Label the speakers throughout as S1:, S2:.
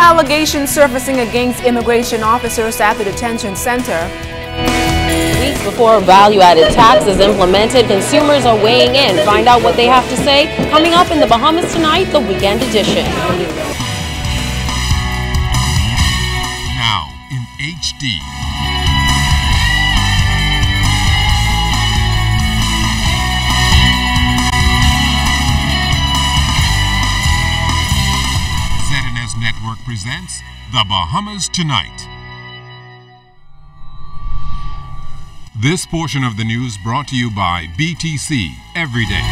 S1: allegations surfacing against immigration officers at the detention center.
S2: Weeks before value-added tax is implemented, consumers are weighing in. Find out what they have to say coming up in the Bahamas Tonight, the weekend edition.
S3: Now in HD. ZNS Network presents The Bahamas Tonight. This portion of the news brought to you by BTC Everyday.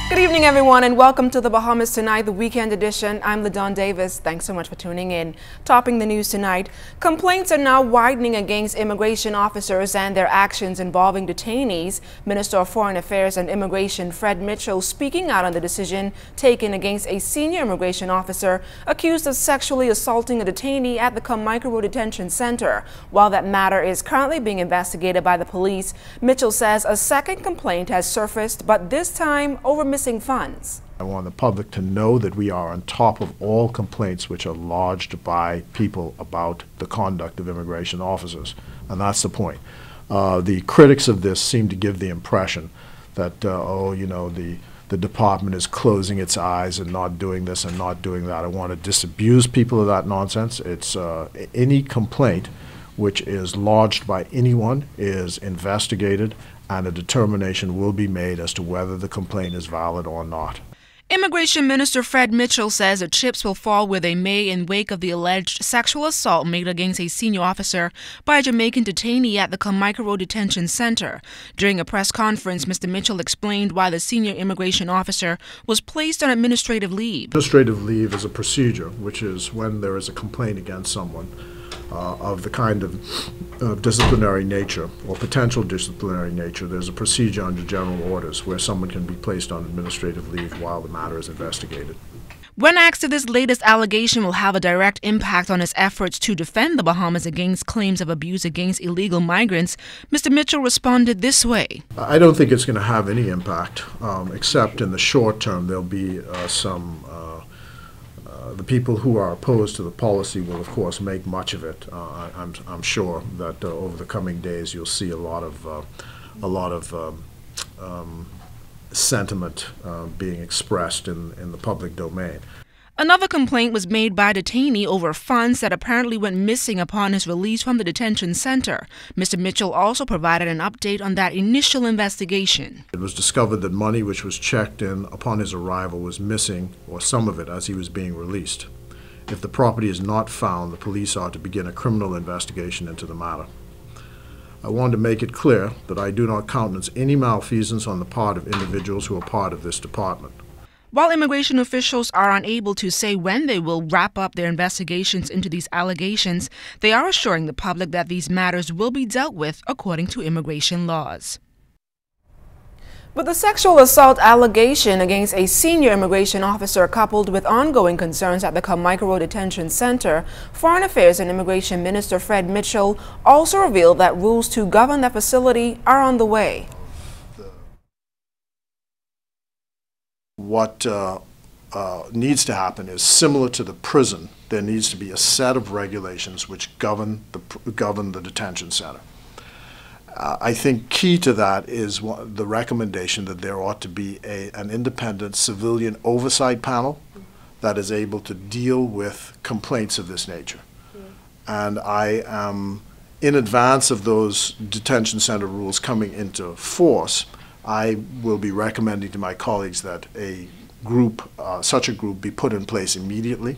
S1: Good evening, everyone, and welcome to the Bahamas Tonight, the weekend edition. I'm LaDawn Davis. Thanks so much for tuning in. Topping the news tonight, complaints are now widening against immigration officers and their actions involving detainees. Minister of Foreign Affairs and Immigration Fred Mitchell speaking out on the decision taken against a senior immigration officer accused of sexually assaulting a detainee at the Carmichael Detention Center. While that matter is currently being investigated by the police, Mitchell says a second complaint has surfaced, but this time over missing funds.
S4: I want the public to know that we are on top of all complaints which are lodged by people about the conduct of immigration officers, and that's the point. The critics of this seem to give the impression that, the department is closing its eyes and not doing this and not doing that. I want to disabuse people of that nonsense. It's any complaint which is lodged by anyone is investigated, and a determination will be made as to whether the complaint is valid or not.
S1: Immigration Minister Fred Mitchell says the chips will fall where they may in wake of the alleged sexual assault made against a senior officer by a Jamaican detainee at the Carmichael Detention Center. During a press conference, Mr. Mitchell explained why the senior immigration officer was placed on administrative leave.
S4: Administrative leave is a procedure which is when there is a complaint against someone of the kind of disciplinary nature or potential disciplinary nature. There's a procedure under general orders where someone can be placed on administrative leave while the matter is investigated.
S1: When asked if this latest allegation will have a direct impact on his efforts to defend the Bahamas against claims of abuse against illegal migrants, Mr. Mitchell responded this way.
S4: I don't think it's going to have any impact, except in the short term there'll be the people who are opposed to the policy will, of course, make much of it. I'm sure that over the coming days you'll see a lot of sentiment being expressed in the public domain.
S1: Another complaint was made by a detainee over funds that apparently went missing upon his release from the detention center. Mr. Mitchell also provided an update on that initial investigation.
S4: It was discovered that money which was checked in upon his arrival was missing, or some of it, as he was being released. If the property is not found, the police are to begin a criminal investigation into the matter. I want to make it clear that I do not countenance any malfeasance on the part of individuals who are part of this department.
S1: While immigration officials are unable to say when they will wrap up their investigations into these allegations, they are assuring the public that these matters will be dealt with according to immigration laws. But the sexual assault allegation against a senior immigration officer coupled with ongoing concerns at the Carmichael Detention Center, Foreign Affairs and Immigration Minister Fred Mitchell also revealed that rules to govern the facility are on the way.
S4: What needs to happen is similar to the prison. There needs to be a set of regulations which govern the detention center. I think key to that is the recommendation that there ought to be an independent civilian oversight panel that is able to deal with complaints of this nature. And I am, in advance of those detention center rules coming into force, I will be recommending to my colleagues that such a group be put in place immediately.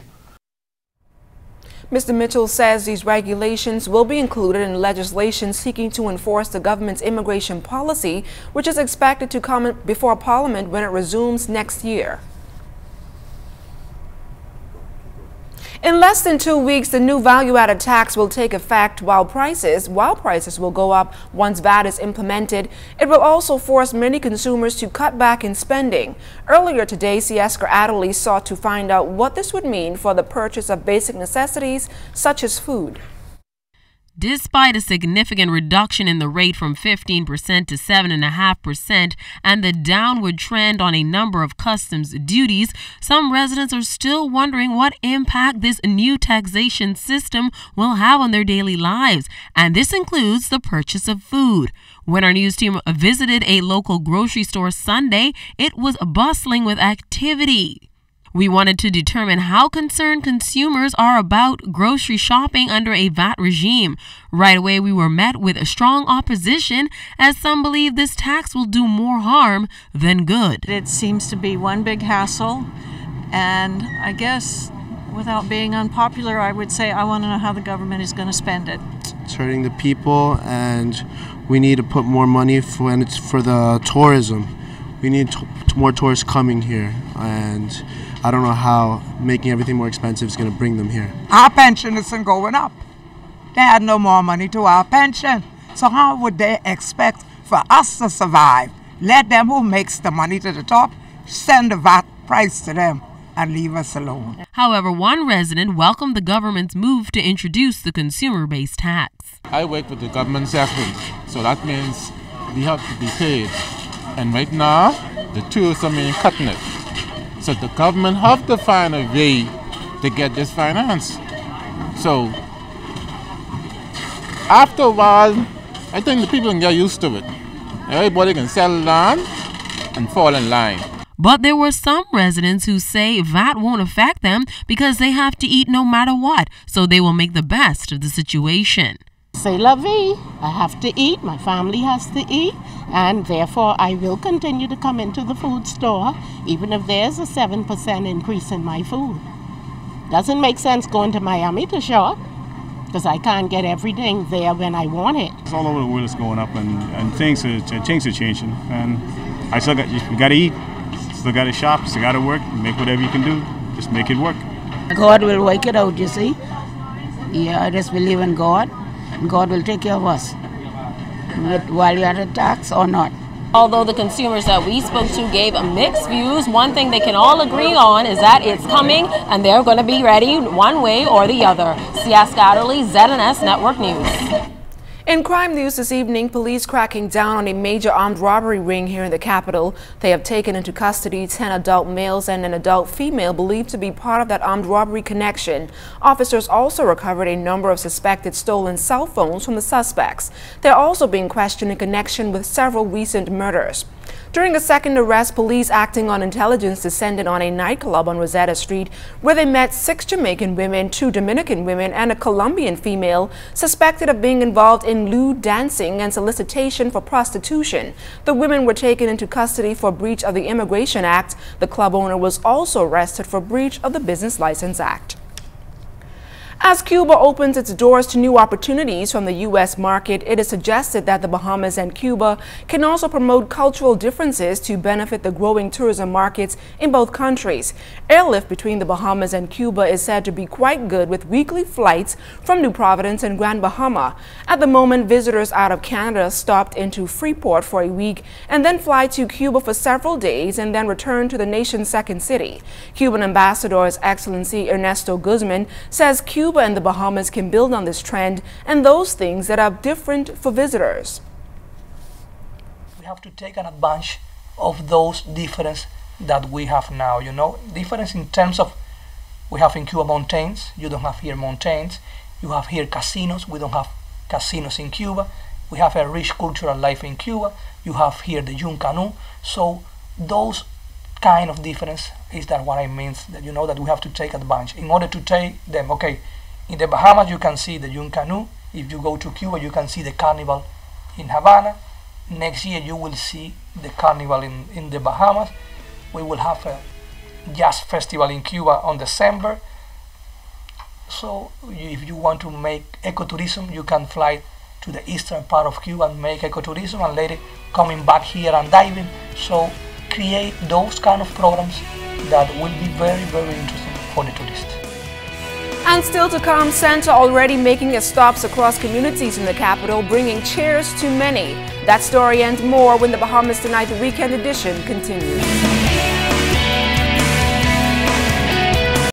S1: Mr. Mitchell says these regulations will be included in legislation seeking to enforce the government's immigration policy, which is expected to come before Parliament when it resumes next year. In less than 2 weeks, the new value-added tax will take effect while prices will go up once VAT is implemented. It will also force many consumers to cut back in spending. Earlier today, Siesker Adderley sought to find out what this would mean for the purchase of basic necessities such as food.
S2: Despite a significant reduction in the rate from 15% to 7.5% and the downward trend on a number of customs duties, some residents are still wondering what impact this new taxation system will have on their daily lives, and this includes the purchase of food. When our news team visited a local grocery store Sunday, it was bustling with activity. We wanted to determine how concerned consumers are about grocery shopping under a VAT regime. Right away, we were met with a strong opposition, as some believe this tax will do more harm than good.
S5: It seems to be one big hassle, and I guess without being unpopular, I would say I want to know how the government is going to spend it.
S6: It's hurting the people, and we need to put more money for the tourism. We need more tourists coming here, and I don't know how making everything more expensive is going to bring them here.
S7: Our pension isn't going up. They had no more money to our pension. So how would they expect for us to survive? Let them who makes the money to the top send the VAT price to them and leave us alone.
S2: However, one resident welcomed the government's move to introduce the consumer-based tax.
S8: I work with the government sector, so that means we have to be paid. And right now, the tourism ain't cutting it. So the government have to find a way to get this finance. So after a while, I think the people can get used to it. Everybody can settle down and fall in line.
S2: But there were some residents who say VAT won't affect them because they have to eat no matter what, so they will make the best of the situation.
S9: C'est la vie. I have to eat, my family has to eat, and therefore I will continue to come into the food store even if there's a 7% increase in my food. Doesn't make sense going to Miami to shop because I can't get everything there when I want it.
S10: It's all over the world, it's going up, and things are changing, and you got to eat, still got to shop, still got to work, make whatever you can do, just make it work.
S11: God will work it out, you see. Yeah, I just believe in God. God will take care of us, while you're at a tax or not.
S2: Although the consumers that we spoke to gave mixed views, one thing they can all agree on is that it's coming and they're going to be ready one way or the other. Sia Scatterly, ZNS Network News.
S1: In crime news this evening, police cracking down on a major armed robbery ring here in the capital. They have taken into custody 10 adult males and an adult female believed to be part of that armed robbery connection. Officers also recovered a number of suspected stolen cell phones from the suspects. They're also being questioned in connection with several recent murders. During a second arrest, police acting on intelligence descended on a nightclub on Rosetta Street where they met 6 Jamaican women, 2 Dominican women, and a Colombian female suspected of being involved in lewd dancing and solicitation for prostitution. The women were taken into custody for breach of the Immigration Act. The club owner was also arrested for breach of the Business License Act. As Cuba opens its doors to new opportunities from the U.S. market, it is suggested that the Bahamas and Cuba can also promote cultural differences to benefit the growing tourism markets in both countries. Airlift between the Bahamas and Cuba is said to be quite good, with weekly flights from New Providence and Grand Bahama. At the moment, visitors out of Canada stopped into Freeport for a week and then fly to Cuba for several days and then return to the nation's second city. Cuban Ambassador His Excellency Ernesto Guzman says Cuba and the Bahamas can build on this trend and those things that are different for visitors.
S12: We have to take an advantage of those differences that we have now. You know, difference in terms of, we have in Cuba mountains, you don't have here mountains. You have here casinos, we don't have casinos in Cuba. We have a rich cultural life in Cuba. You have here the Yun Canoe. So those kind of difference is that what I mean, that you know that we have to take advantage in order to take them. Okay, in the Bahamas you can see the Yun Canoe. If you go to Cuba you can see the carnival in Havana. Next year you will see the carnival in the Bahamas. We will have a jazz festival in Cuba on December. So if you want to make ecotourism, you can fly to the eastern part of Cuba and make ecotourism and later coming back here and diving. So create those kind of programs that will be very, very interesting for the tourists.
S1: And still to come, Santa already making its stops across communities in the capital, bringing cheers to many. That story and more when the Bahamas Tonight, the weekend edition, continues.